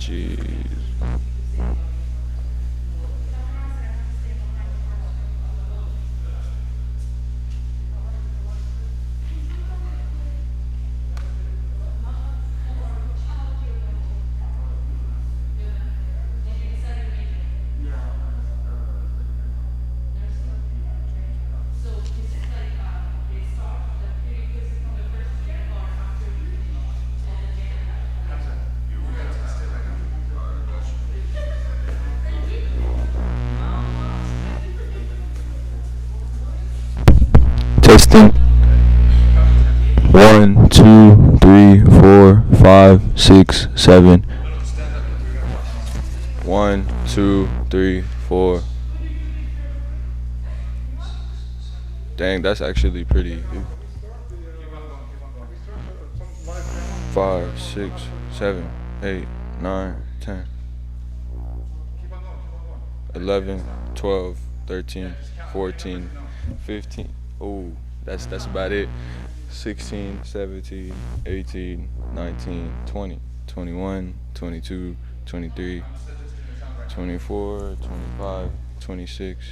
Jeez. Testing. 1, 2, 3, 4, 5, 6, 7. 1, 2, 3, 4. Dang, that's actually pretty. 5, 6, 7, 8, 9, 10, 11, 12, 13, 14, 15. Oh, that's about it. 16, 17, 18, 19, 20, 21, 22, 23, 24, 25, 26,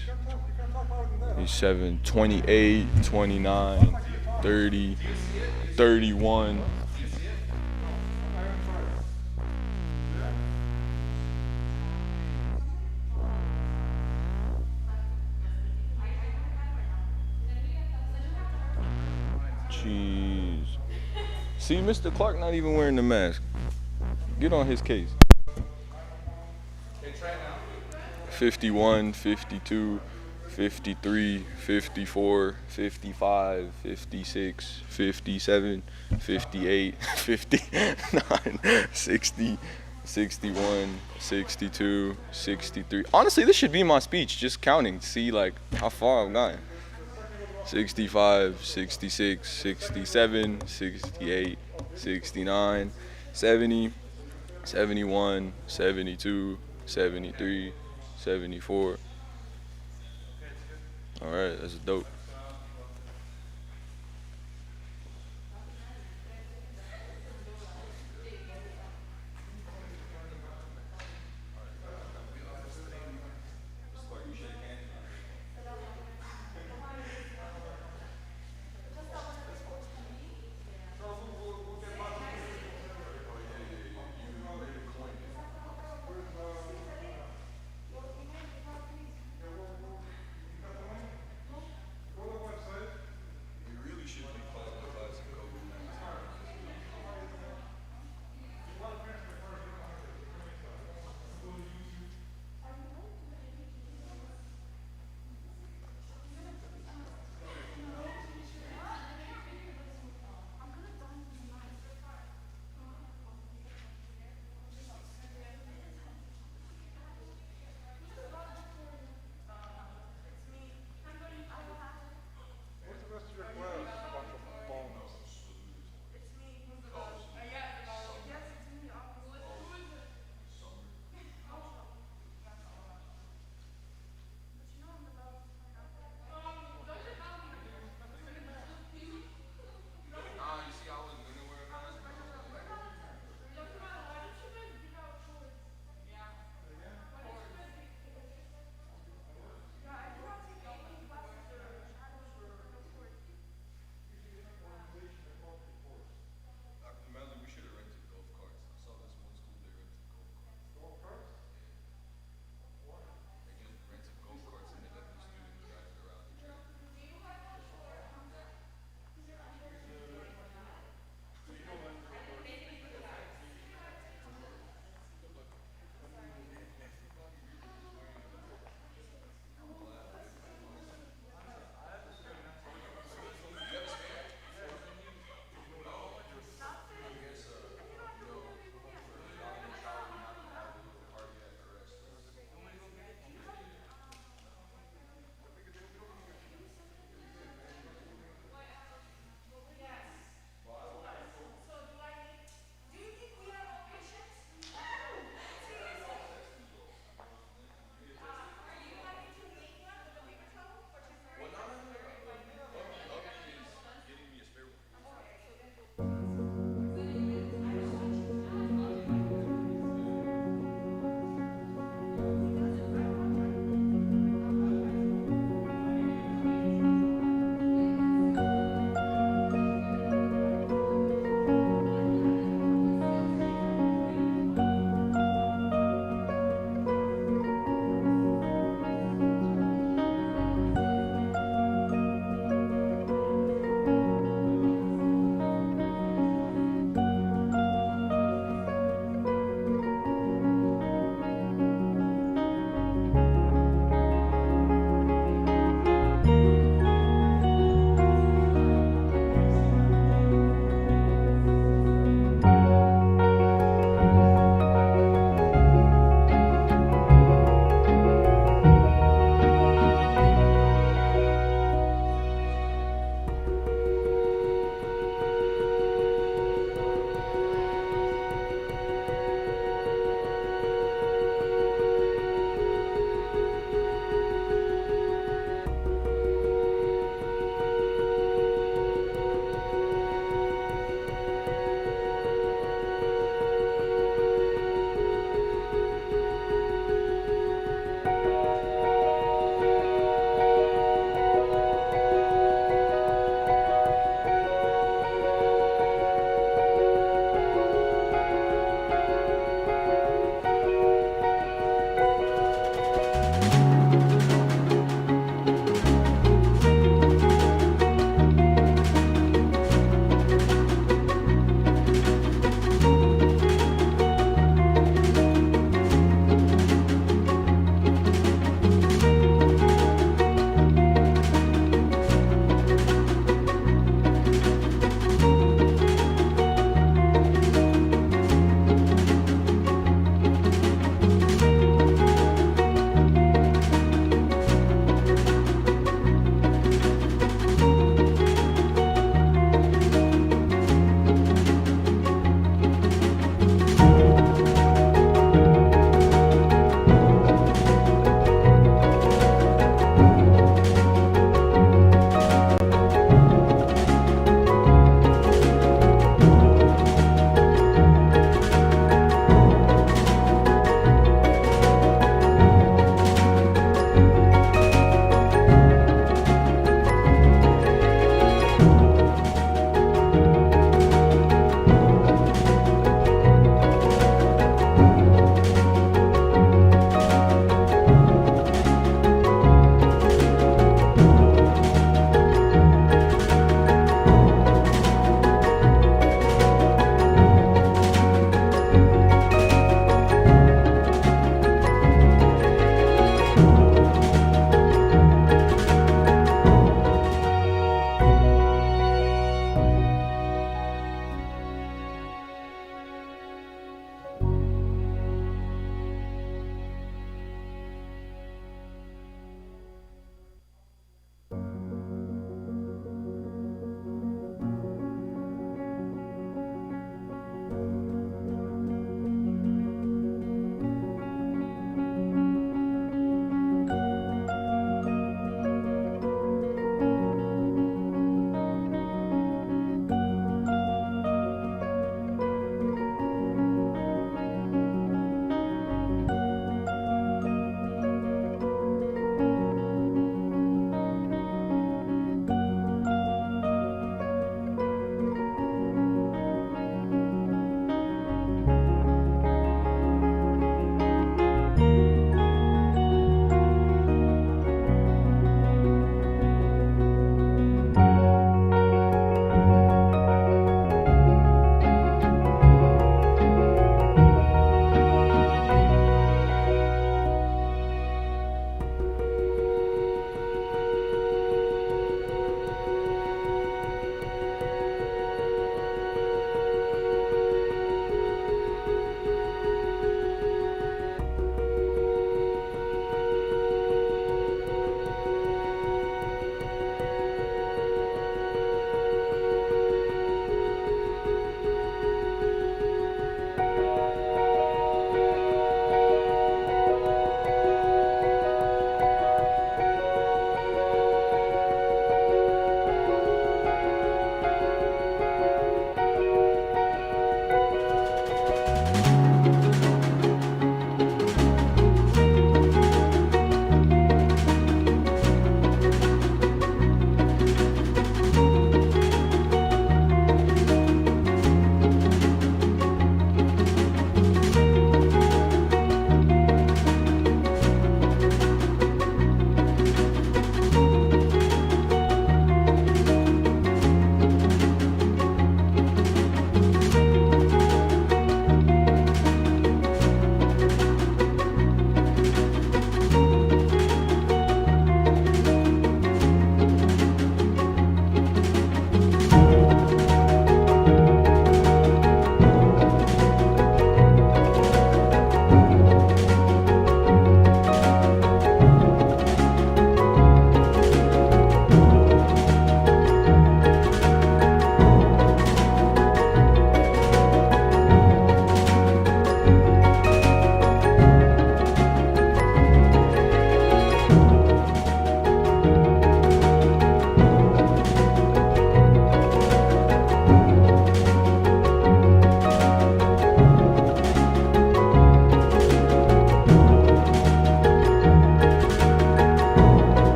27, 28, 29, 30, 31. Jeez. See, Mr. Clark not even wearing the mask. Get on his case. 51, 52, 53, 54, 55, 56, 57, 58, 59, 60, 61, 62, 63. Honestly, this should be my speech, just counting to see like how far I've gotten. 65, 66, 67, 68, 69, 70, 71, 72, 73, 74. All right, that's dope.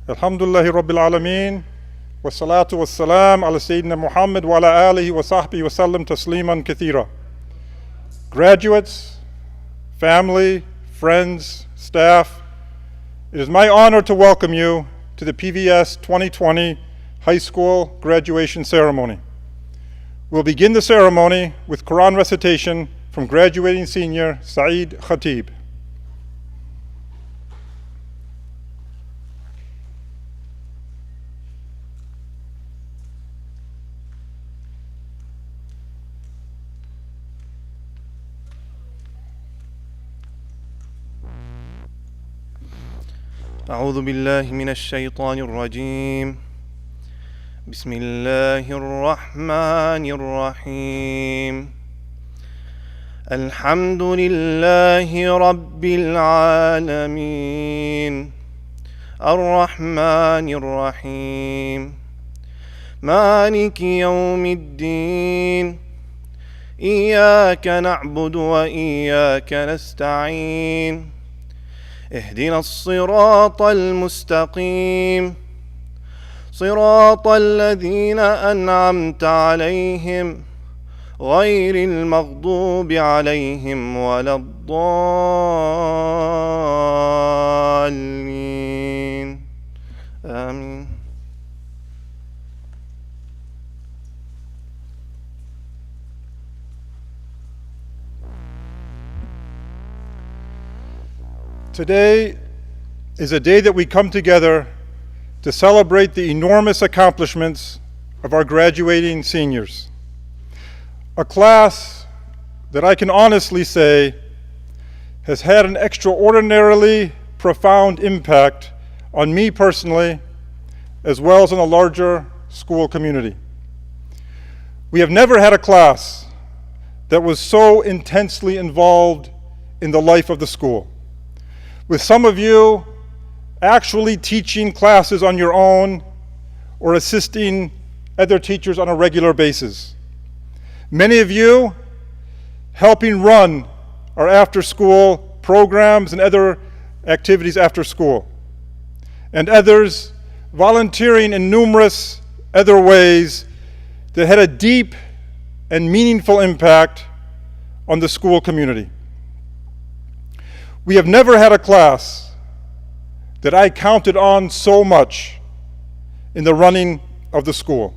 Alhamdulillahi Rabbil Alameen. Wassalatu wassalam ala Sayyidina Muhammad wa ala alihi wa sahbihi wa sallam tasliman kathira. Graduates, family, friends, staff, it is my honor to welcome you to the PVS 2020 High School Graduation Ceremony. We'll begin the ceremony with Quran recitation from graduating senior Saeed Khatib. أعوذ بالله من الشيطان الرجيم بسم الله الرحمن الرحيم الحمد لله رب العالمين الرحمن الرحيم مالك يوم الدين إياك نعبد وإياك نستعين اهدنا الصراط المستقيم صراط الذين أنعمت عليهم غير المغضوب عليهم ولا الضالين آمين. Today is a day that we come together to celebrate the enormous accomplishments of our graduating seniors. A class that I can honestly say has had an extraordinarily profound impact on me personally, as well as on the larger school community. We have never had a class that was so intensely involved in the life of the school, with some of you actually teaching classes on your own or assisting other teachers on a regular basis. Many of you helping run our after-school programs and other activities after school, and others volunteering in numerous other ways that had a deep and meaningful impact on the school community. We have never had a class that I counted on so much in the running of the school.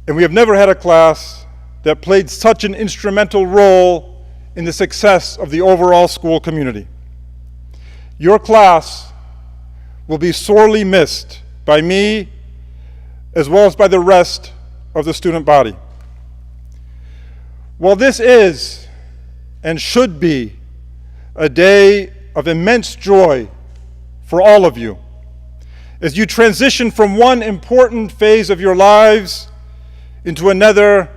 And we have never had a class that played such an instrumental role in the success of the overall school community. Your class will be sorely missed by me as well as by the rest of the student body. While this is and should be a day of immense joy for all of you, as you transition from one important phase of your lives into another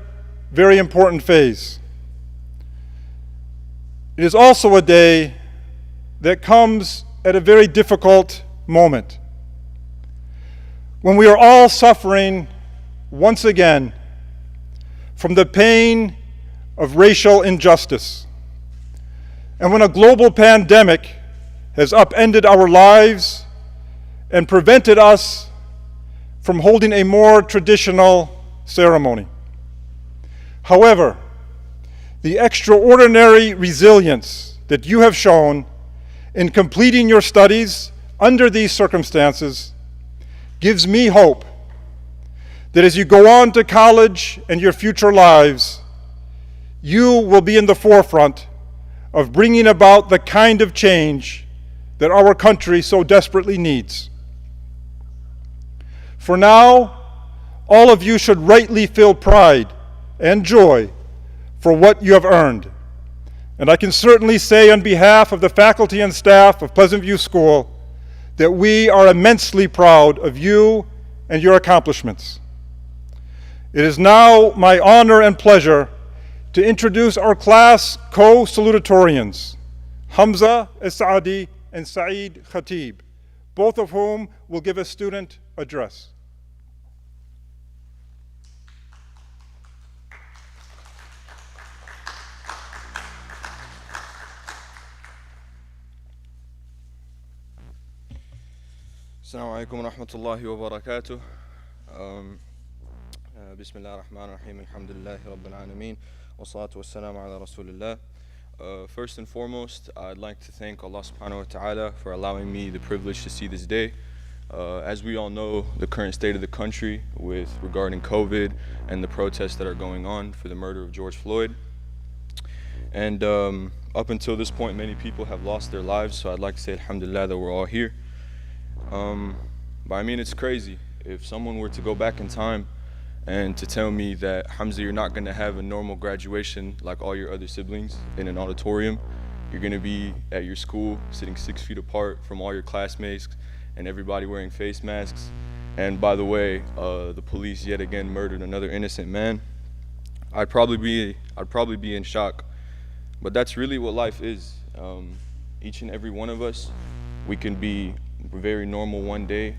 very important phase. It is also a day that comes at a very difficult moment, when we are all suffering once again from the pain of racial injustice, and when a global pandemic has upended our lives and prevented us from holding a more traditional ceremony. However, the extraordinary resilience that you have shown in completing your studies under these circumstances gives me hope that as you go on to college and your future lives, you will be in the forefront of bringing about the kind of change that our country so desperately needs. For now, all of you should rightly feel pride and joy for what you have earned. And I can certainly say on behalf of the faculty and staff of Pleasant View School that we are immensely proud of you and your accomplishments. It is now my honor and pleasure to introduce our class co-salutatorians, Hamza As-Saadi and Saeed Khatib, both of whom will give a student address. Assalamu alaikum wa rahmatullahi wa barakatuh. Bismillah ar-Rahman ar-Rahim, alhamdulillahi rabbil alameen, wa salatu wa salamu ala rasulillah. First and foremost, I'd like to thank Allah subhanahu wa ta'ala for allowing me the privilege to see this day. As we all know, the current state of the country with regarding COVID and the protests that are going on for the murder of George Floyd. And up until this point, many people have lost their lives, so I'd like to say alhamdulillah that we're all here. But I mean, it's crazy. If someone were to go back in time and to tell me that, Hamza, you're not going to have a normal graduation like all your other siblings in an auditorium, you're going to be at your school sitting 6 feet apart from all your classmates and everybody wearing face masks, and by the way, the police yet again murdered another innocent man, I'd probably be in shock. But that's really what life is. Each and every one of us, we can be very normal one day,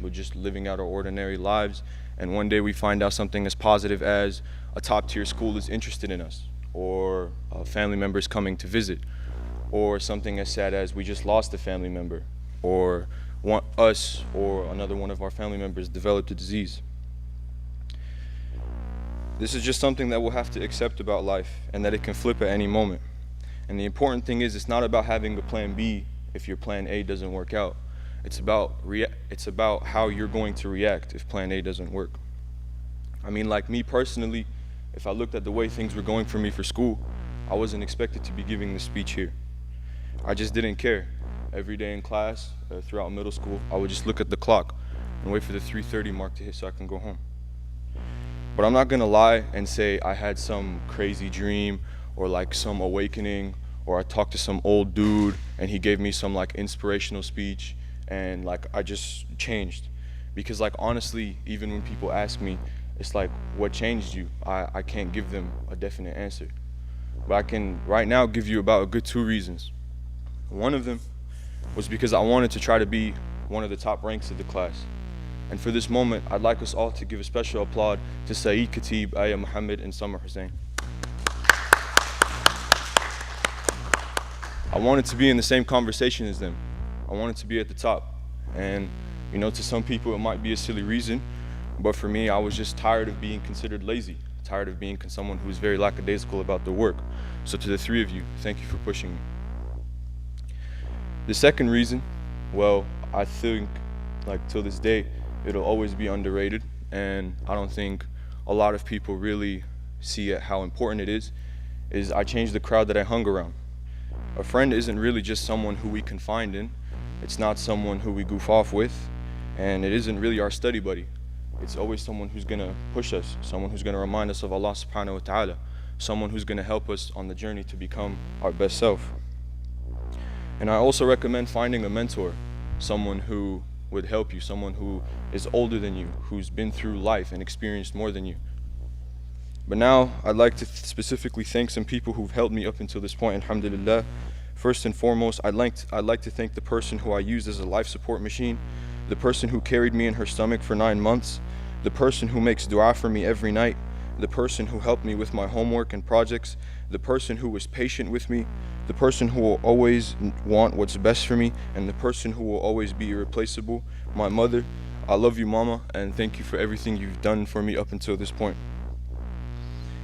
we're just living out our ordinary lives, and one day we find out something as positive as a top tier school is interested in us, or family members coming to visit, or something as sad as we just lost a family member, or us or another one of our family members developed a disease. This is just something that we'll have to accept about life, and that it can flip at any moment. And the important thing is, it's not about having a plan B if your plan A doesn't work out. It's about how you're going to react if plan A doesn't work. I mean, like me personally, if I looked at the way things were going for me for school, I wasn't expected to be giving this speech here. I just didn't care. Every day in class, throughout middle school, I would just look at the clock and wait for the 3:30 mark to hit so I can go home. But I'm not gonna lie and say I had some crazy dream or like some awakening, or I talked to some old dude and he gave me some like inspirational speech and like I just changed. Because like honestly, even when people ask me, it's like, what changed you? I can't give them a definite answer. But I can right now give you about a good 2 reasons. One of them was because I wanted to try to be one of the top ranks of the class. And for this moment, I'd like us all to give a special applaud to Saeed Khatib, Aya Muhammad, and Summer Hussain. I wanted to be in the same conversation as them. I wanted to be at the top. And you know, to some people it might be a silly reason, but for me, I was just tired of being considered lazy, tired of being someone who's very lackadaisical about their work. So to the 3 of you, thank you for pushing me. The second reason, well, I think like till this day, it'll always be underrated, and I don't think a lot of people really see how important it is I changed the crowd that I hung around. A friend isn't really just someone who we confide in, it's not someone who we goof off with, and it isn't really our study buddy. It's always someone who's gonna push us, someone who's gonna remind us of Allah subhanahu wa ta'ala, someone who's gonna help us on the journey to become our best self. And I also recommend finding a mentor, someone who would help you, someone who is older than you, who's been through life and experienced more than you. But now I'd like to specifically thank some people who've helped me up until this point, alhamdulillah. First and foremost, I'd like to thank the person who I used as a life support machine, the person who carried me in her stomach for 9 months, the person who makes dua for me every night, the person who helped me with my homework and projects, the person who was patient with me, the person who will always want what's best for me, and the person who will always be irreplaceable, my mother. I love you, Mama, and thank you for everything you've done for me up until this point.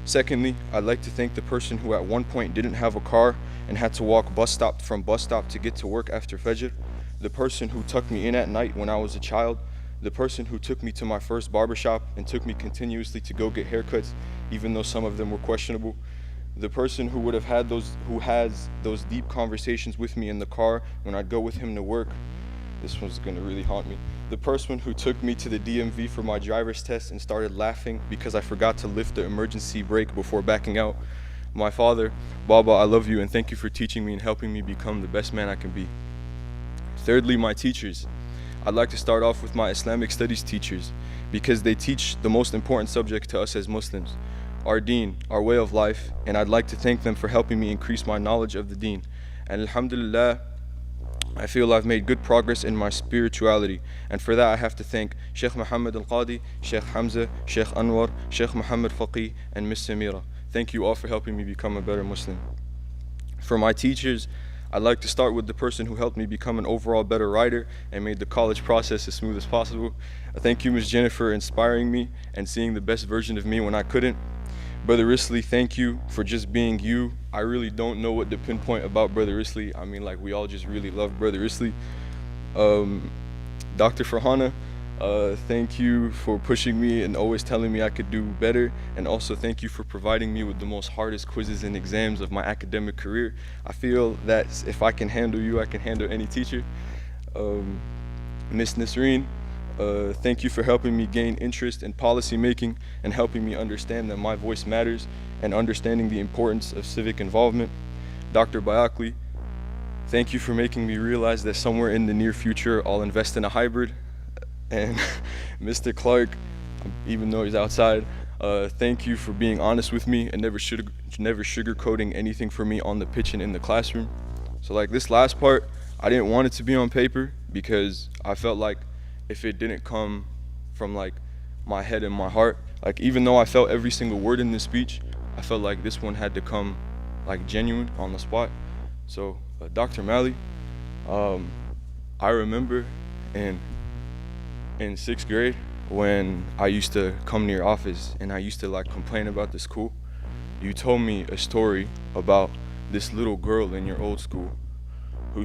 Secondly, I'd like to thank the person who at one point didn't have a car and had to walk bus stop to get to work after Fajr, the person who tucked me in at night when I was a child, the person who took me to my first barbershop and took me continuously to go get haircuts, even though some of them were questionable, the person who has those deep conversations with me in the car when I'd go with him to work. This one's gonna really haunt me. The person who took me to the DMV for my driver's test and started laughing because I forgot to lift the emergency brake before backing out. My father, Baba, I love you and thank you for teaching me and helping me become the best man I can be. Thirdly, my teachers. I'd like to start off with my Islamic studies teachers because they teach the most important subject to us as Muslims, our deen, our way of life, and I'd like to thank them for helping me increase my knowledge of the deen. And alhamdulillah, I feel I've made good progress in my spirituality, and for that I have to thank Sheikh Muhammad Al-Qadi, Sheikh Hamza, Sheikh Anwar, Sheikh Muhammad Faqih, and Miss Samira. Thank you all for helping me become a better Muslim. For my teachers, I'd like to start with the person who helped me become an overall better writer and made the college process as smooth as possible. Thank you, Ms. Jennifer, for inspiring me and seeing the best version of me when I couldn't. Brother Risley, thank you for just being you. I really don't know what to pinpoint about Brother Risley. I mean, like, we all just really love Brother Risley. Dr. Farhana, thank you for pushing me and always telling me I could do better. And also thank you for providing me with the most hardest quizzes and exams of my academic career. I feel that if I can handle you, I can handle any teacher. Miss Nasreen, thank you for helping me gain interest in policy making and helping me understand that my voice matters and understanding the importance of civic involvement. Dr. Bayakli, thank you for making me realize that somewhere in the near future I'll invest in a hybrid. And Mr. Clark, even though he's outside, thank you for being honest with me and never sugarcoating anything for me on the pitch and in the classroom. So like this last part, I didn't want it to be on paper because I felt like if it didn't come from like my head and my heart, like even though I felt every single word in this speech, I felt like this one had to come like genuine on the spot. So Dr. Malley, I remember in 6th grade when I used to come to your office and I used to like complain about the school. You told me a story about this little girl in your old school who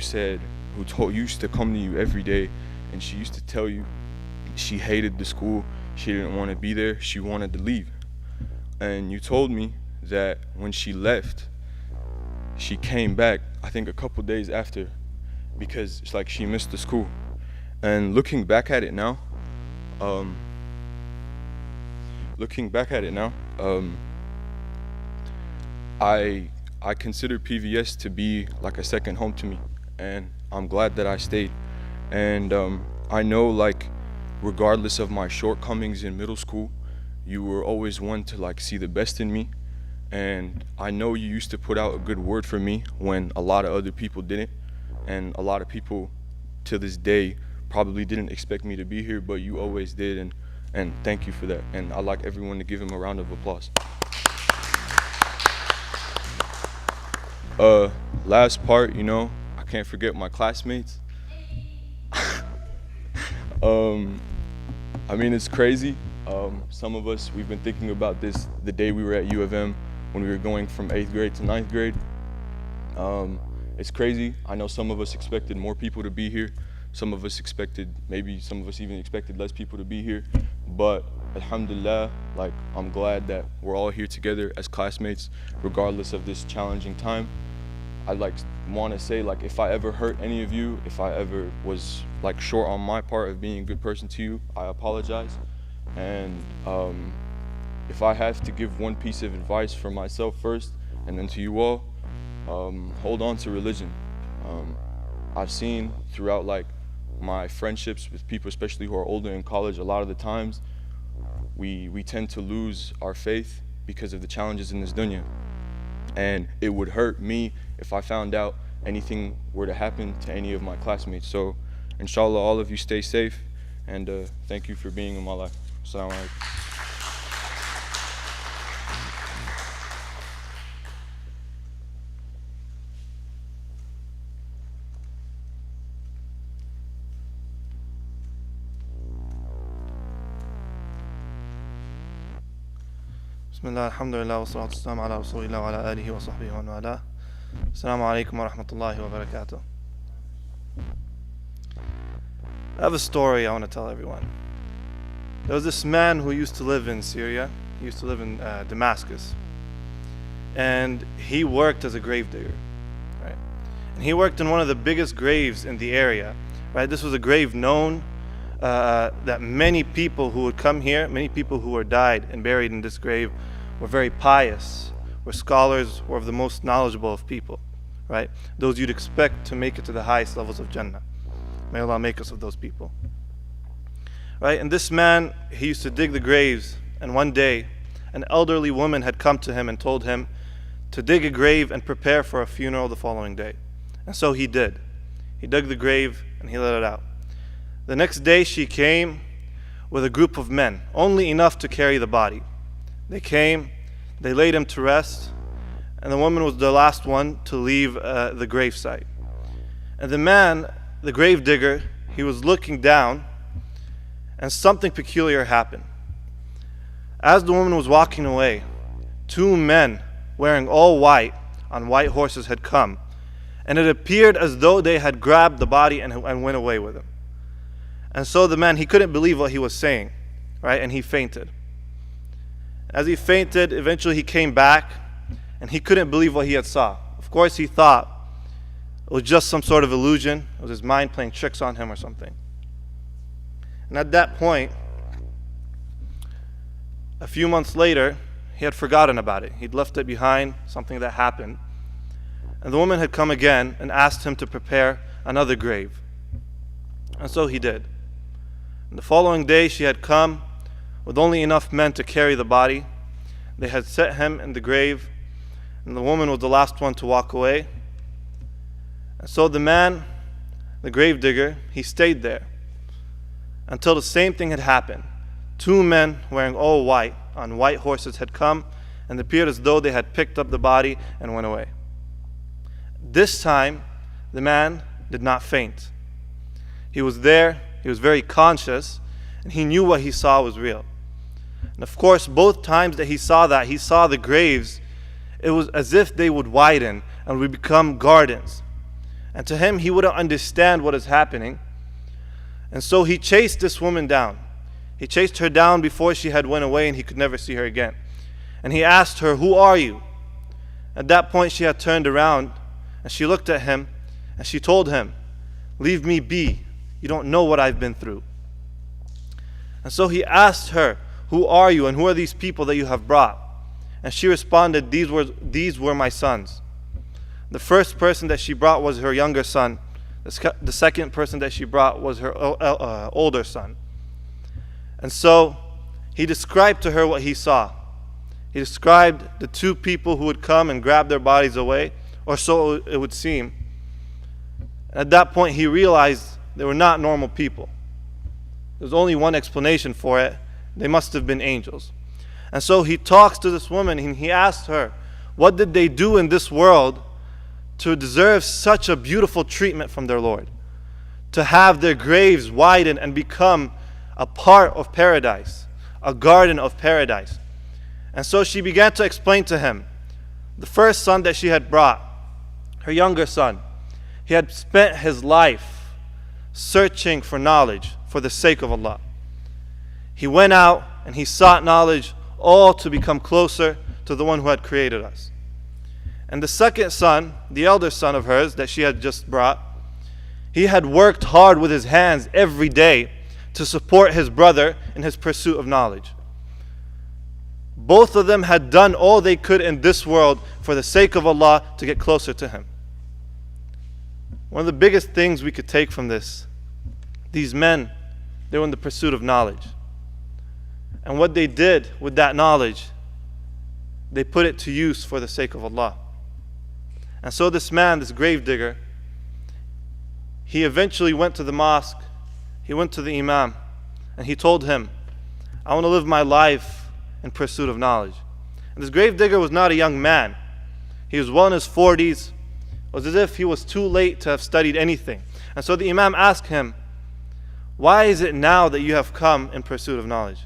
used to come to you every day, and she used to tell you she hated the school, she didn't want to be there, she wanted to leave. And you told me that when she left, she came back, I think a couple days after, because it's like she missed the school. And looking back at it now, I consider PVS to be like a second home to me, and I'm glad that I stayed. And I know, like, regardless of my shortcomings in middle school, you were always one to like see the best in me. And I know you used to put out a good word for me when a lot of other people didn't, and a lot of people to this day probably didn't expect me to be here, but you always did, and thank you for that. And I'd like everyone to give him a round of applause. Last part, you know, I can't forget my classmates. I mean, it's crazy. Some of us, we've been thinking about this the day we were at U of M when we were going from 8th grade to 9th grade. It's crazy. I know some of us expected more people to be here. Some of us even expected less people to be here. But alhamdulillah, like, I'm glad that we're all here together as classmates, regardless of this challenging time. I'd like want to say, like, if I ever hurt any of you, if I ever was like short on my part of being a good person to you, I apologize. And if I have to give one piece of advice for myself first and then to you all, hold on to religion. I've seen throughout like my friendships with people, especially who are older in college, a lot of the times we tend to lose our faith because of the challenges in this dunya. And it would hurt me if I found out anything were to happen to any of my classmates. So inshallah, all of you stay safe, and thank you for being in my life. Assalamu alaikum. Bismillah, alhamdulillah, wa salatu wassalamu ala rasulillah wa ala alihi wa sahbihi wa wala. Assalamu alaikum wa rahmatullahi wa barakatuh. I have a story I want to tell everyone. There was this man who used to live in Syria. He used to live in Damascus. And he worked as a gravedigger, right? And he worked in one of the biggest graves in the area, right? This was a grave known that many people who would come here, many people who were died and buried in this grave were very pious, were scholars, were of the most knowledgeable of people, right? Those you'd expect to make it to the highest levels of Jannah. May Allah make us of those people. Right? And this man, he used to dig the graves, and one day an elderly woman had come to him and told him to dig a grave and prepare for a funeral the following day. And so he did. He dug the grave and he let it out. The next day she came with a group of men, only enough to carry the body. They came, they laid him to rest, and the woman was the last one to leave the grave site. And the man, the gravedigger, he was looking down, and something peculiar happened. As the woman was walking away, two men wearing all white on white horses had come, and it appeared as though they had grabbed the body and went away with him. And so the man, he couldn't believe what he was saying, right? And he fainted. As he fainted, eventually he came back, and he couldn't believe what he had saw. Of course, he thought it was just some sort of illusion. It was his mind playing tricks on him or something. And at that point, a few months later, he had forgotten about it. He'd left it behind, something that happened. And the woman had come again and asked him to prepare another grave. And so he did. And the following day, she had come with only enough men to carry the body. They had set him in the grave, and the woman was the last one to walk away. And so the man, the gravedigger, he stayed there until the same thing had happened. Two men wearing all white on white horses had come, and it appeared as though they had picked up the body and went away. This time, the man did not faint. He was there, he was very conscious, and he knew what he saw was real. And of course, both times that he saw the graves, it was as if they would widen and would become gardens. And to him, he wouldn't understand what is happening. And so he chased this woman down. He chased her down before she had went away, and he could never see her again. And he asked her, "Who are you?" At that point, she had turned around, and she looked at him, and she told him, "Leave me be. You don't know what I've been through." And so he asked her, "Who are you, and who are these people that you have brought?" And she responded, these were my sons. The first person that she brought was her younger son. The second person that she brought was her older son. And so he described to her what he saw. He described the two people who would come and grab their bodies away, or so it would seem. At that point, he realized they were not normal people. There's only one explanation for it. They must have been angels. And so he talks to this woman, and he asks her, what did they do in this world to deserve such a beautiful treatment from their Lord? To have their graves widen and become a part of paradise, a garden of paradise. And so she began to explain to him, the first son that she had brought, her younger son, he had spent his life searching for knowledge for the sake of Allah. He went out and he sought knowledge, all to become closer to the one who had created us. And the second son, the elder son of hers that she had just brought, he had worked hard with his hands every day to support his brother in his pursuit of knowledge. Both of them had done all they could in this world for the sake of Allah to get closer to Him. One of the biggest things we could take from this, these men, they were in the pursuit of knowledge. And what they did with that knowledge, they put it to use for the sake of Allah. And so this man, this gravedigger, he eventually went to the mosque, he went to the imam, and he told him, I want to live my life in pursuit of knowledge. And this gravedigger was not a young man. He was well in his 40s. It was as if he was too late to have studied anything. And so the imam asked him, why is it now that you have come in pursuit of knowledge?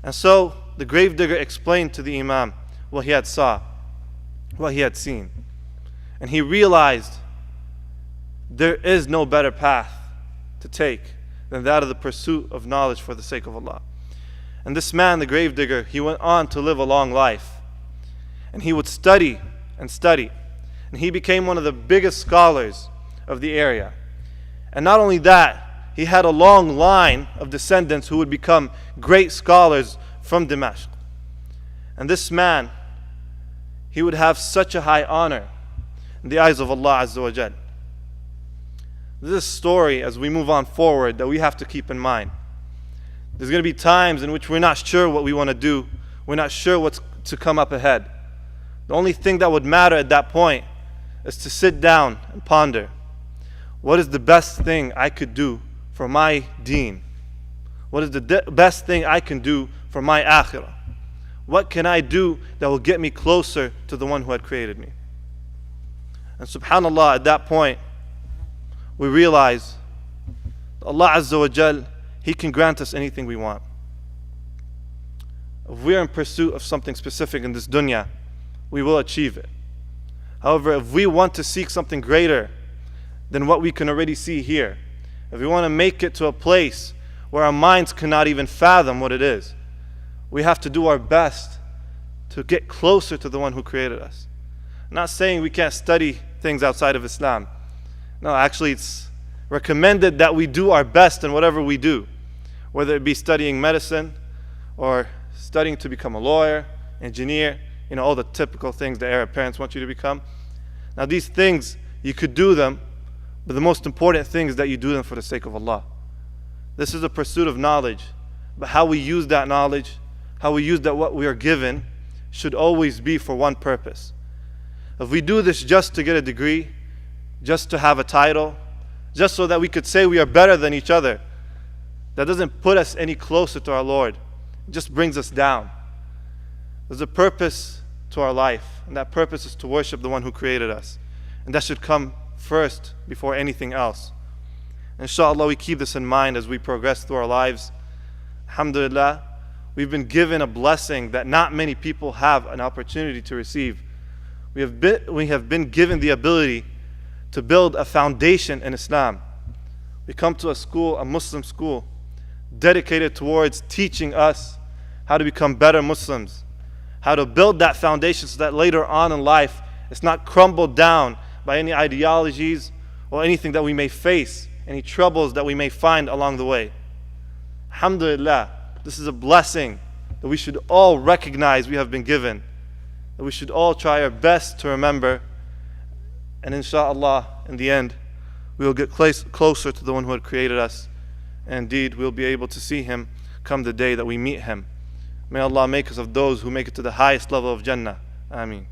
And so the gravedigger explained to the imam what he had saw, what he had seen. And he realized there is no better path to take than that of the pursuit of knowledge for the sake of Allah. And this man, the gravedigger, he went on to live a long life. And he would study and study. And he became one of the biggest scholars of the area. And not only that, he had a long line of descendants who would become great scholars from Damascus. And this man, he would have such a high honor in the eyes of Allah Azza wa Jal. This is a story as we move on forward that we have to keep in mind. There's going to be times in which we're not sure what we want to do. We're not sure what's to come up ahead. The only thing that would matter at that point is to sit down and ponder. What is the best thing I could do for my deen? What is the best thing I can do for my akhirah? What can I do that will get me closer to the one who had created me? And subhanAllah, at that point, we realize Allah Azza wa Jal, He can grant us anything we want. If we are in pursuit of something specific in this dunya, we will achieve it. However, if we want to seek something greater than what we can already see here, if we want to make it to a place where our minds cannot even fathom what it is, we have to do our best to get closer to the one who created us. I'm not saying we can't study things outside of Islam. No, actually it's recommended that we do our best in whatever we do, whether it be studying medicine or studying to become a lawyer, engineer, all the typical things that Arab parents want you to become. Now these things, you could do them, but the most important thing is that you do them for the sake of Allah. This is a pursuit of knowledge, but how we use that knowledge, how we use that what we are given, should always be for one purpose. If we do this just to get a degree, just to have a title, just so that we could say we are better than each other, that doesn't put us any closer to our Lord. It just brings us down. There's a purpose to our life, and that purpose is to worship the one who created us. And that should come first before anything else. Inshallah, we keep this in mind as we progress through our lives. Alhamdulillah, we've been given a blessing that not many people have an opportunity to receive. We have been given the ability to build a foundation in Islam. We come to a school, a Muslim school, dedicated towards teaching us how to become better Muslims, how to build that foundation so that later on in life it's not crumbled down by any ideologies or anything that we may face, any troubles that we may find along the way. Alhamdulillah, this is a blessing that we should all recognize we have been given, that we should all try our best to remember, and inshallah, in the end, we will get closer to the one who had created us, and indeed we'll be able to see Him come the day that we meet Him. May Allah make us of those who make it to the highest level of Jannah. Ameen.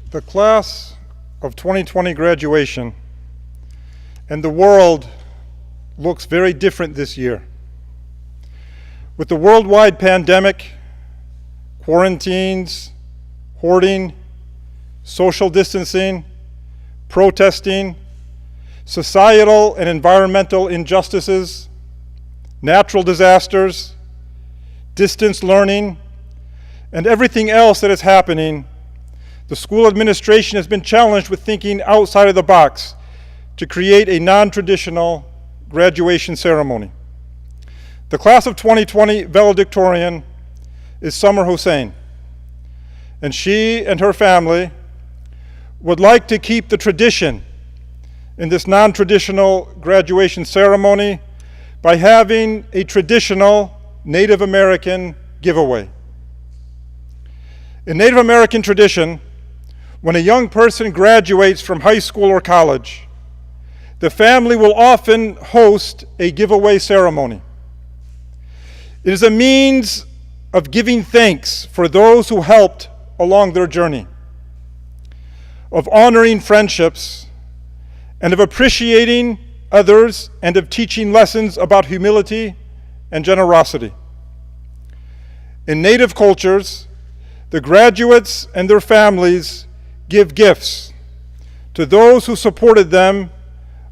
The class of 2020 graduation and the world looks very different this year. With the worldwide pandemic, quarantines, hoarding, social distancing, protesting, societal and environmental injustices, natural disasters, distance learning, and everything else that is happening, the school administration has been challenged with thinking outside of the box to create a non-traditional graduation ceremony. The class of 2020 valedictorian is Summer Hussein, and she and her family would like to keep the tradition in this non-traditional graduation ceremony by having a traditional Native American giveaway. In Native American tradition, when a young person graduates from high school or college, the family will often host a giveaway ceremony. It is a means of giving thanks for those who helped along their journey, of honoring friendships, and of appreciating others, and of teaching lessons about humility and generosity. In Native cultures, the graduates and their families give gifts to those who supported them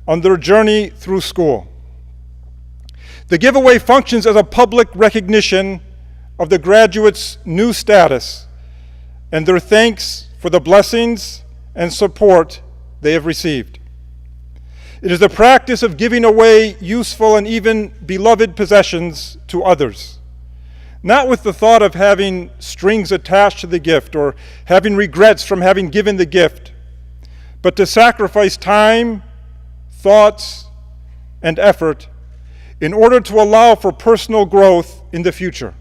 on their journey through school. The giveaway functions as a public recognition of the graduates' new status and their thanks for the blessings and support they have received. It is the practice of giving away useful and even beloved possessions to others, not with the thought of having strings attached to the gift or having regrets from having given the gift, but to sacrifice time, thoughts, and effort in order to allow for personal growth in the future.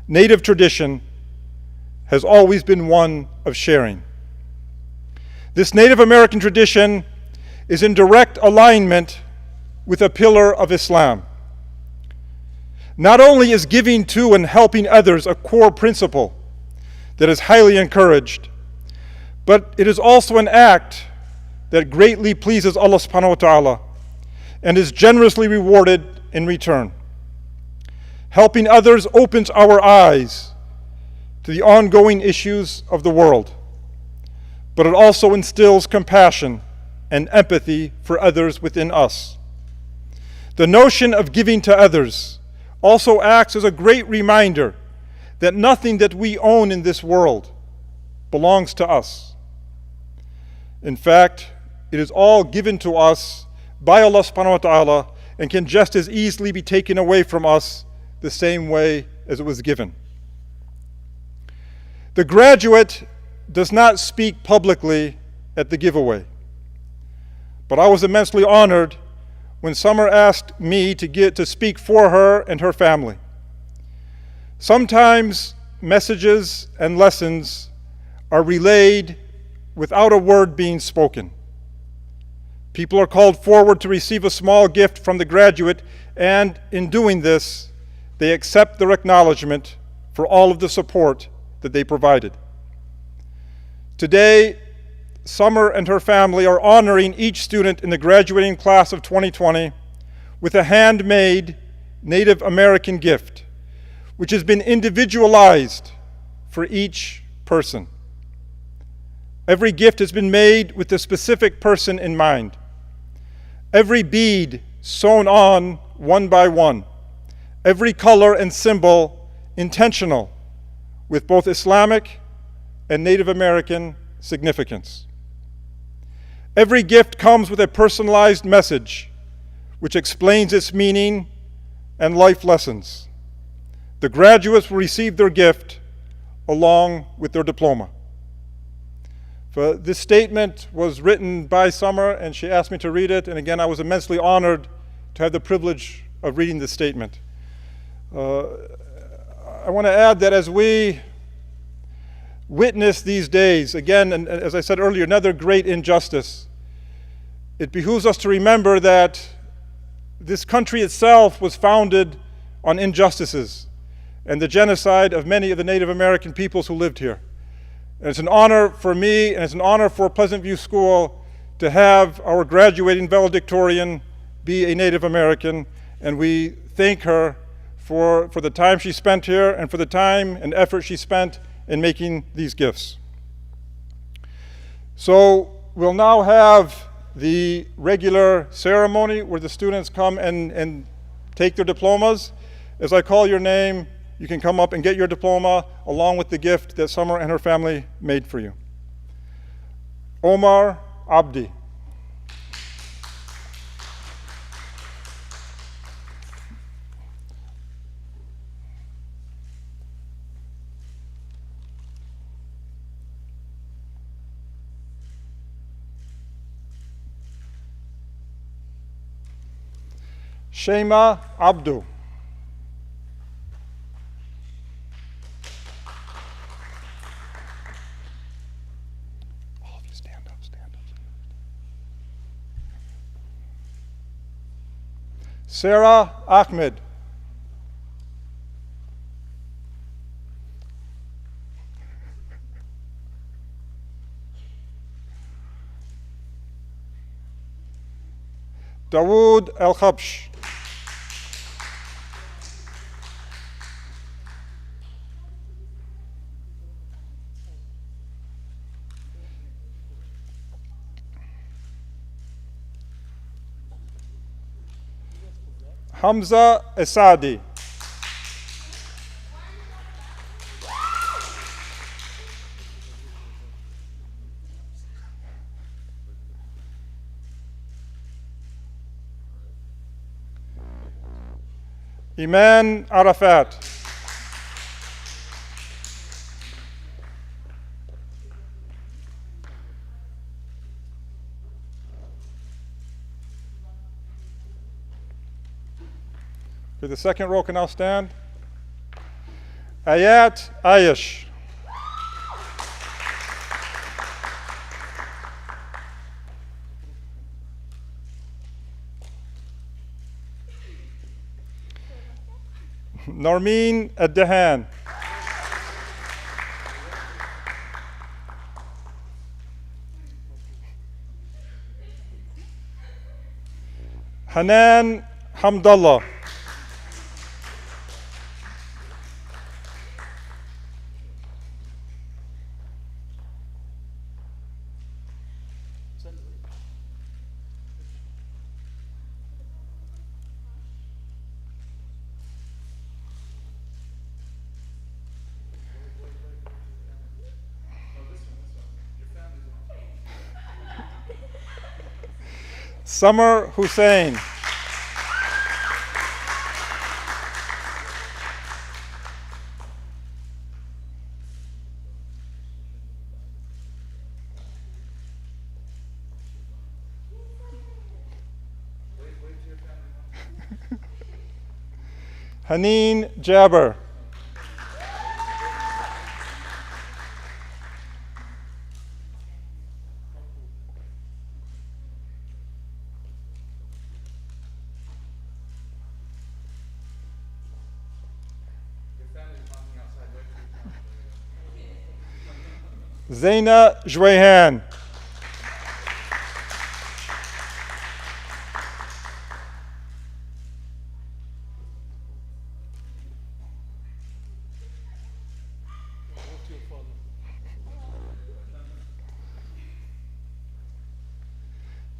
Native tradition has always been one of sharing. This Native American tradition is in direct alignment with a pillar of Islam. Not only is giving to and helping others a core principle that is highly encouraged, But it is also an act that greatly pleases Allah subhanahu wa ta'ala and is generously rewarded in return. Helping others opens our eyes to the ongoing issues of the world, but it also instills compassion and empathy for others within us. The notion of giving to others also acts as a great reminder that nothing that we own in this world belongs to us. In fact, it is all given to us by Allah subhanahu wa ta'ala and can just as easily be taken away from us the same way as it was given. The graduate does not speak publicly at the giveaway, but I was immensely honored when Summer asked me to speak for her and her family. Sometimes messages and lessons are relayed without a word being spoken. People are called forward to receive a small gift from the graduate, and in doing this, they accept their acknowledgement for all of the support that they provided. Today, Summer and her family are honoring each student in the graduating class of 2020 with a handmade Native American gift, which has been individualized for each person. Every gift has been made with the specific person in mind. Every bead sewn on one by one. Every color and symbol intentional with both Islamic and Native American significance. Every gift comes with a personalized message which explains its meaning and life lessons. The graduates will receive their gift along with their diploma. This statement was written by Summer, and she asked me to read it, and again, I was immensely honored to have the privilege of reading this statement. I want to add that as we witness these days, again, and as I said earlier, another great injustice, it behooves us to remember that this country itself was founded on injustices and the genocide of many of the Native American peoples who lived here. And it's an honor for me, and it's an honor for Pleasant View School to have our graduating valedictorian be a Native American, and we thank her for the time she spent here and for the time and effort she spent in making these gifts. So we'll now have the regular ceremony where the students come and take their diplomas. As I call your name, you can come up and get your diploma along with the gift that Summer and her family made for you. Omar Abdi. Shema Abdu. All of you stand up, stand up. Sarah Ahmed. Dawood El-Khabsh. Hamza Esadi. Iman Arafat. For the second row can now stand. Ayat Ayesh. Narmeen Ad-Dahan. Hanan Hamdallah. Summer Hussein. Haneen Jabber. Zaina Jwayhan.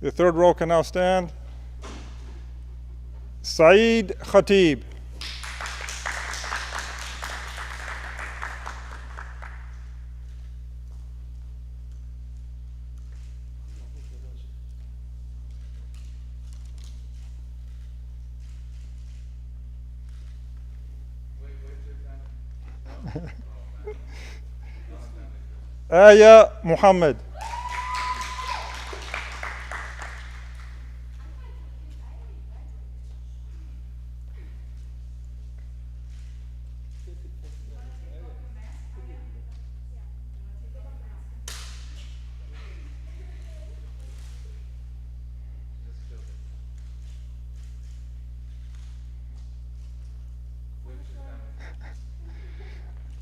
The third row can now stand. Saeed Khatib. Aya Muhammad.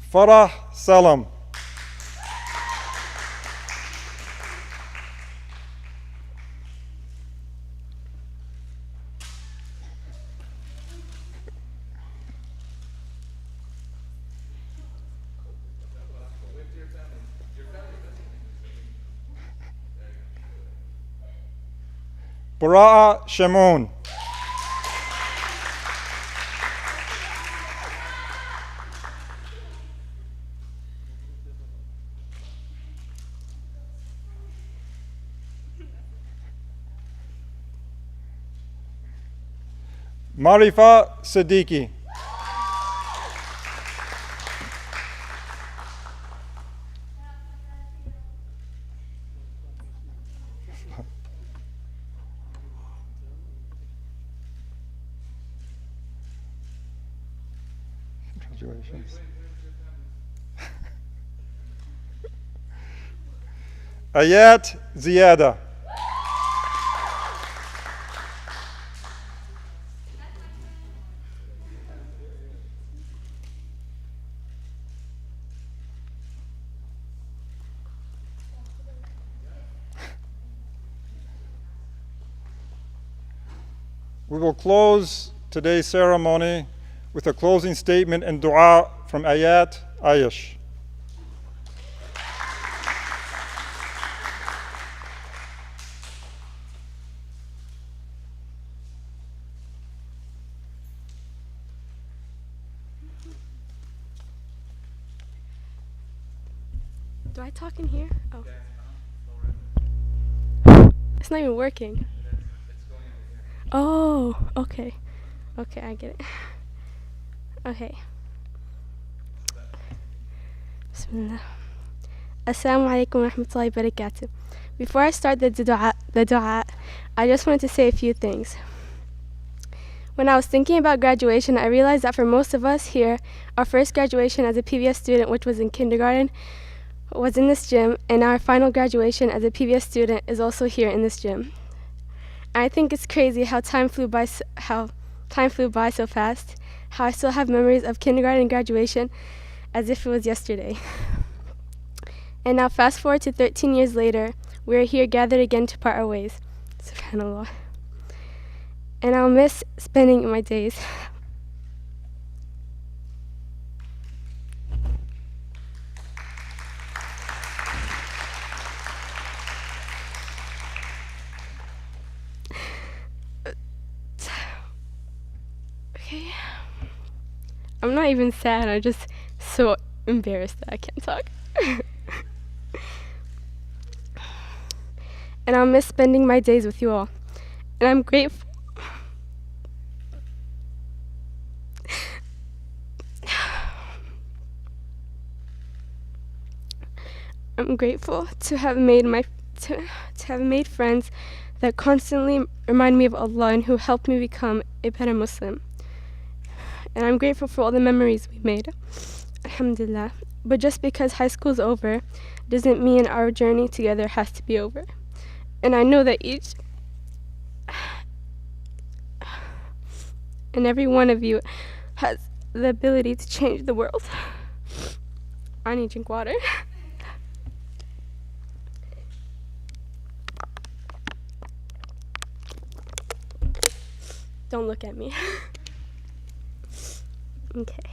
Farah Salam. Baraa Shamoun. Marifa Siddiqui. Congratulations. Ayat Ziyada. We will close today's ceremony with a closing statement and dua from Ayat Ayush. Do I talk in here? Oh. It's not even working. Oh, okay. Okay, I get it. Okay. Bismillah. Assalamu alaikum wa rahmatullahi wa barakatuh. Before I start the dua, I just wanted to say a few things. When I was thinking about graduation, I realized that for most of us here, our first graduation as a PBS student, which was in kindergarten, was in this gym, and our final graduation as a PBS student is also here in this gym. I think it's crazy how time flew by so fast, how I still have memories of kindergarten graduation as if it was yesterday. And now fast forward to 13 years later, we are here gathered again to part our ways. SubhanAllah. And I'll miss spending my days. Okay. I'm not even sad, I'm just so embarrassed that I can't talk. And I'll miss spending my days with you all. And I'm grateful. I'm grateful to have made friends that constantly remind me of Allah and who helped me become a better Muslim. And I'm grateful for all the memories we made. Alhamdulillah. But just because high school's over doesn't mean our journey together has to be over. And I know that each and every one of you has the ability to change the world. I need to drink water. Don't look at me. Okay.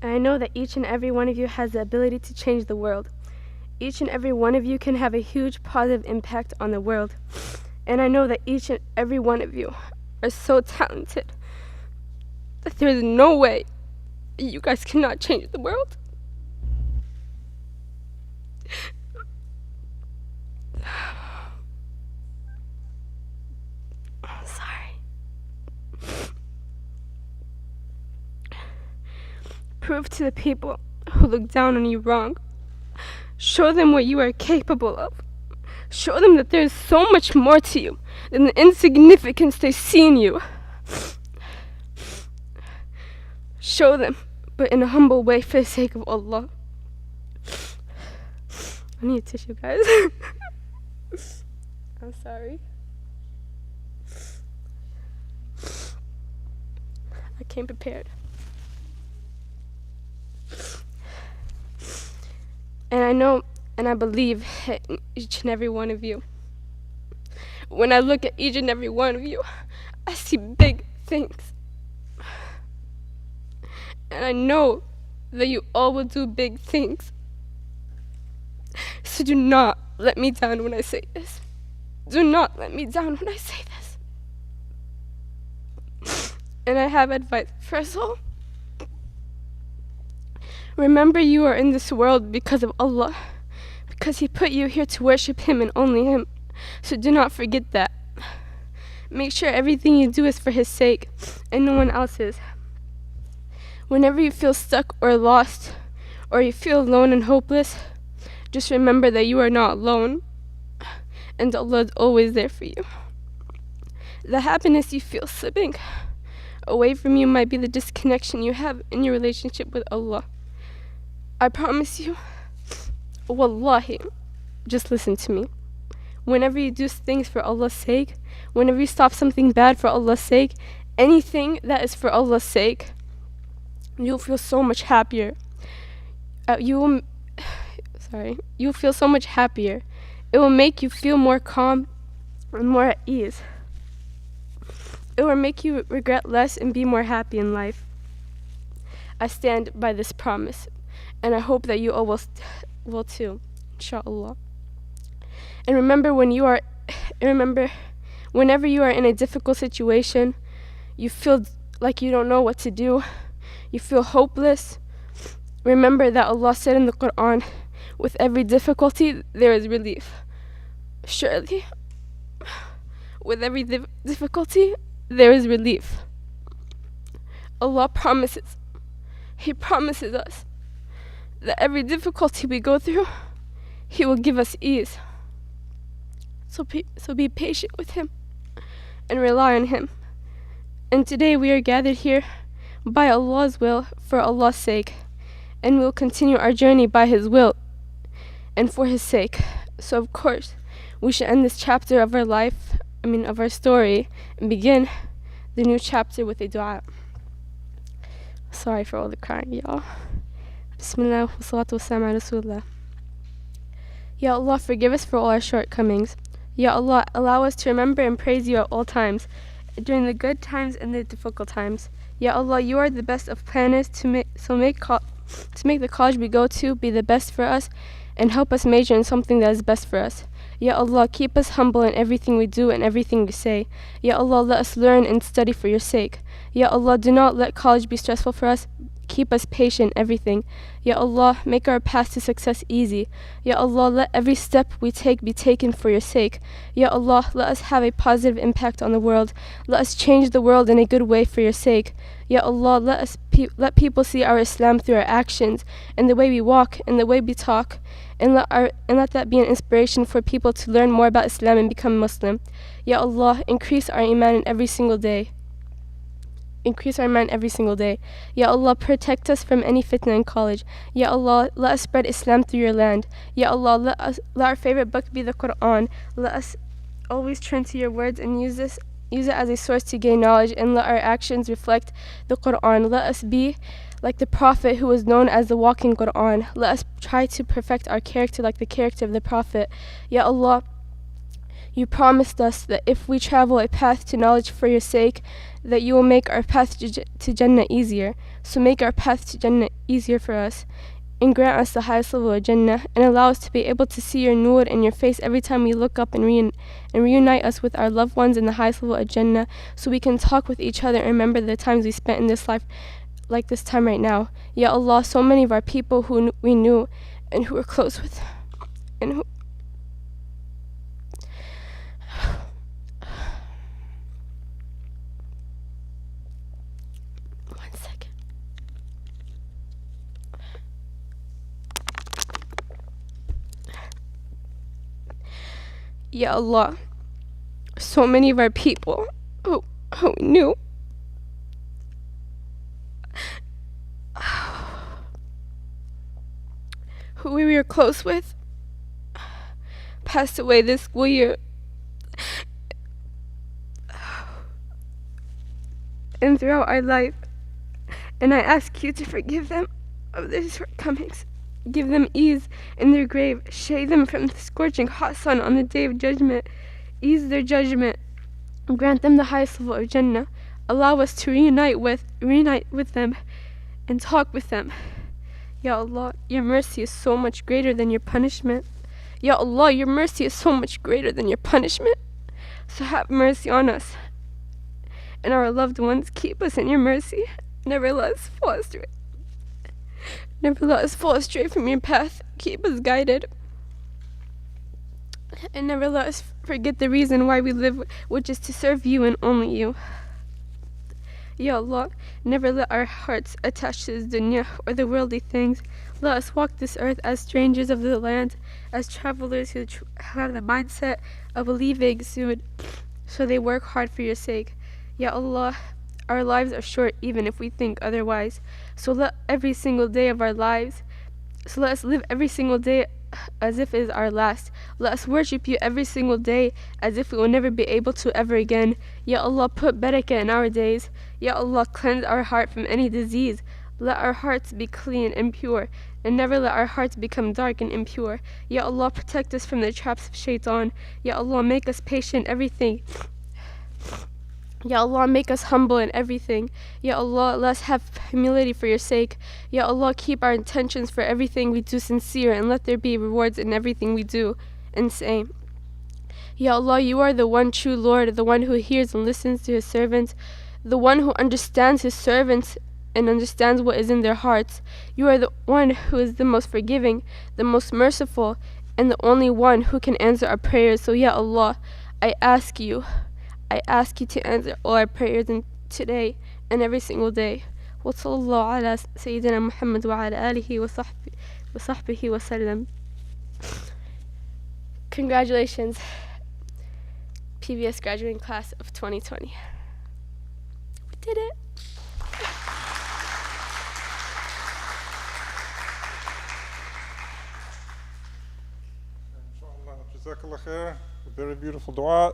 I know that each and every one of you has the ability to change the world. Each and every one of you can have a huge positive impact on the world. And I know that each and every one of you are so talented that there's no way you guys cannot change the world. Prove to the people who look down on you wrong. Show them what you are capable of. Show them that there is so much more to you than the insignificance they see in you. Show them, but in a humble way for the sake of Allah. I need a tissue, guys. I'm sorry. I came prepared. And I know and I believe in each and every one of you. When I look at each and every one of you, I see big things. And I know that you all will do big things. So do not let me down when I say this. Do not let me down when I say this. And I have advice for us all. Remember, you are in this world because of Allah, because He put you here to worship Him and only Him. So do not forget that. Make sure everything you do is for His sake and no one else's. Whenever you feel stuck or lost, or you feel alone and hopeless, just remember that you are not alone, and Allah is always there for you. The happiness you feel slipping away from you might be the disconnection you have in your relationship with Allah. I promise you, wallahi, just listen to me. Whenever you do things for Allah's sake, whenever you stop something bad for Allah's sake, anything that is for Allah's sake, you'll feel so much happier. You'll feel so much happier. It will make you feel more calm and more at ease. It will make you regret less and be more happy in life. I stand by this promise, and I hope that you all will too, inshallah. And remember, whenever you are in a difficult situation, you feel like you don't know what to do, you feel hopeless, remember that Allah said in the Quran, with every difficulty there is relief. Surely, with every difficulty there is relief. Allah promises, He promises us that every difficulty we go through, He will give us ease. So be patient with Him and rely on Him. And today we are gathered here by Allah's will, for Allah's sake, and we will continue our journey by His will and for His sake. So of course we should end this chapter of our story, and begin the new chapter with a dua. Sorry for all the crying, y'all. Bismillah wa salatu wa salam ala Rasulullah. Ya Allah, forgive us for all our shortcomings. Ya Allah, allow us to remember and praise you at all times, during the good times and the difficult times. Ya Allah, you are the best of planners, to make the college we go to be the best for us, and help us major in something that is best for us. Ya Allah, keep us humble in everything we do and everything we say. Ya Allah, let us learn and study for your sake. Ya Allah, do not let college be stressful for us. Keep us patient in everything. Ya Allah, make our path to success easy. Ya Allah, let every step we take be taken for your sake. Ya Allah, let us have a positive impact on the world. Let us change the world in a good way for your sake. Ya Allah, let people see our Islam through our actions, and the way we walk, and the way we talk, and let that be an inspiration for people to learn more about Islam and become Muslim. Ya Allah, increase our iman in every single day. Increase our iman every single day. Ya Allah, protect us from any fitna in college. Ya Allah, let us spread Islam through your land. Ya Allah, let our favorite book be the Quran. Let us always turn to your words and use it as a source to gain knowledge, and let our actions reflect the Quran. Let us be like the Prophet, who was known as the walking Quran. Let us try to perfect our character like the character of the Prophet. Ya Allah, you promised us that if we travel a path to knowledge for your sake, that you will make our path to Jannah easier. So make our path to Jannah easier for us, and grant us the highest level of Jannah, and allow us to be able to see your nur in your face every time we look up, and reunite us with our loved ones in the highest level of Jannah, so we can talk with each other and remember the times we spent in this life like this time right now. Ya Allah, so many of our people who we knew and who were close with, and who one second. Ya Allah, so many of our people who we knew who we were close with passed away this school year, and throughout our life, and I ask you to forgive them of their shortcomings. Give them ease in their grave. Shade them from the scorching hot sun on the day of judgment. Ease their judgment. Grant them the highest level of Jannah. Allow us to reunite with them and talk with them. Ya Allah, your mercy is so much greater than your punishment. Ya Allah, your mercy is so much greater than your punishment. So have mercy on us and our loved ones. Keep us in your mercy. Never let us fall astray. Never let us fall astray from your path. Keep us guided. And never let us forget the reason why we live, which is to serve you and only you. Ya Allah, never let our hearts attach to this dunya or the worldly things. Let us walk this earth as strangers of the land, as travelers who have the mindset of leaving soon, so they work hard for your sake. Ya Allah, our lives are short even if we think otherwise. So let us live every single day as if it is our last. Let us worship you every single day as if we will never be able to ever again. Ya Allah, put barakah in our days. Ya Allah, cleanse our heart from any disease. Let our hearts be clean and pure, and never let our hearts become dark and impure. Ya Allah, protect us from the traps of shaitan. Ya Allah, make us patient in everything. Ya Allah, make us humble in everything. Ya Allah, let us have humility for your sake. Ya Allah, keep our intentions for everything we do sincere, and let there be rewards in everything we do and say. Ya Allah, you are the one true Lord, the one who hears and listens to his servants, the one who understands his servants and understands what is in their hearts. You are the one who is the most forgiving, the most merciful, and the only one who can answer our prayers. So Ya Allah, I ask you to answer all our prayers today and every single day. وصلى الله على سيدنا محمد وعلى آله وصحبه وسلم. Congratulations, PBS graduating class of 2020. We did it. Inshallah, jazakallah khair. A very beautiful dua.